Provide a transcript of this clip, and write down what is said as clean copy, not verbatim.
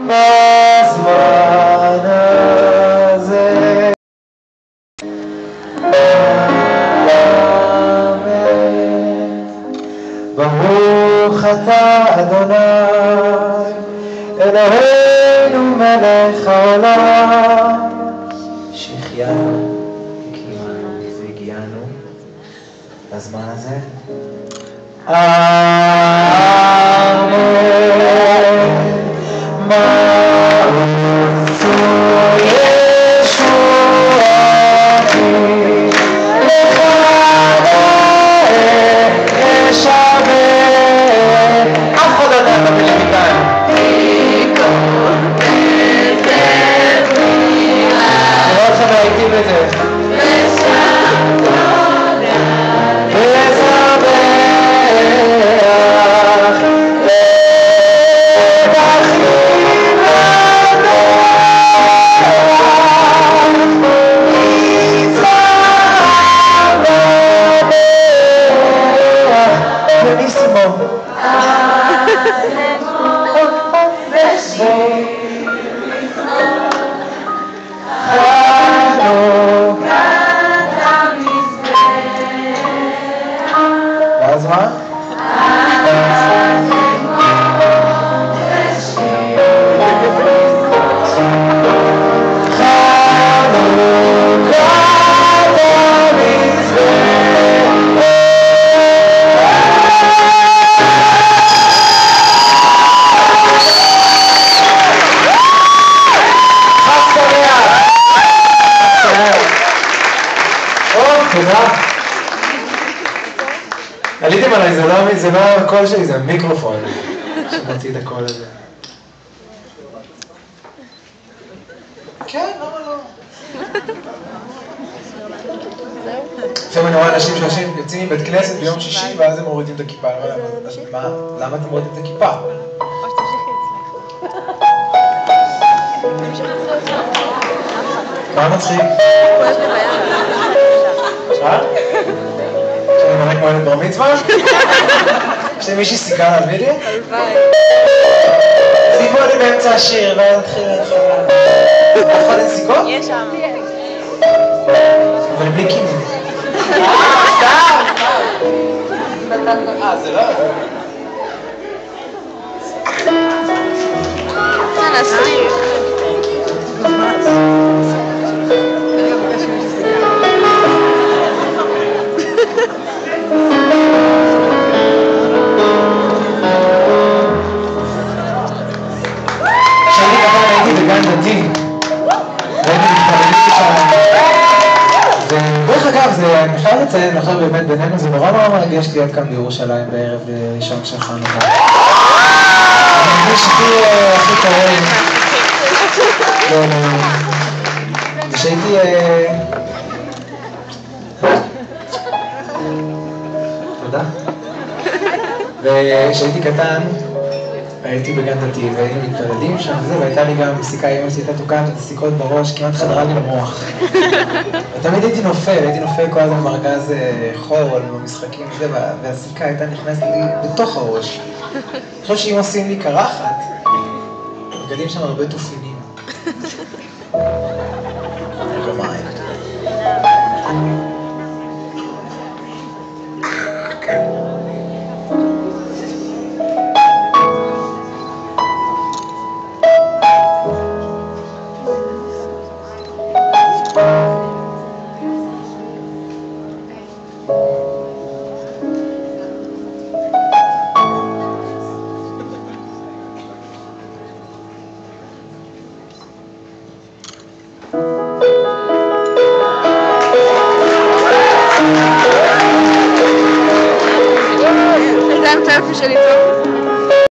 בזמן הזה. ברוך אתה אדוני אלוהינו מלך העולם שהחיינו וקיימנו והגיענו לזמן הזה. אז מה? עליתם עליי, זה לא הקול שלי, זה המיקרופון שמעתי את הקול הזה. כן, למה לא? לפעמים אני רואה אנשים שיוצאים מבית כנסת ביום שישי ואז הם מורידים את הכיפה. למה אתם מורידים את הכיפה? מה מצחיק? מה? שאני מראה כמו ילד בר מצווה? יש לי מישהי סיכה על וידאו? הלוואי. סיכו לי באמצע השיר, ואז נתחיל להתחילה. אף אחד אין סיכות? יש שם. אבל בלי קימי. סתם! זה לא? נסיים. בגן דתי, והייתי מתפללים שם. ודרך אגב, אני חייב לציין, עכשיו באמת בינינו, זה נורא מרגש להיות כאן בירושלים בערב ראשון של חנוכה. אני מרגיש הכי קרוב. ושהייתי... תודה. ושהייתי קטן, הייתי בגן דתי והיינו מתפללים שם וזה, והייתה לי גם סיכה, אמא שלי הייתה תוקעת את הסיכות בראש, כמעט חדרה לי למוח. ותמיד הייתי נופל כל הזמן בארגז חול במשחקים וזה, והסיכה הייתה נכנסת לי בתוך הראש. אני חושב שאם עושים לי קרחת, מגדים שם הרבה תופינים. זה הטלפון שלי טוב.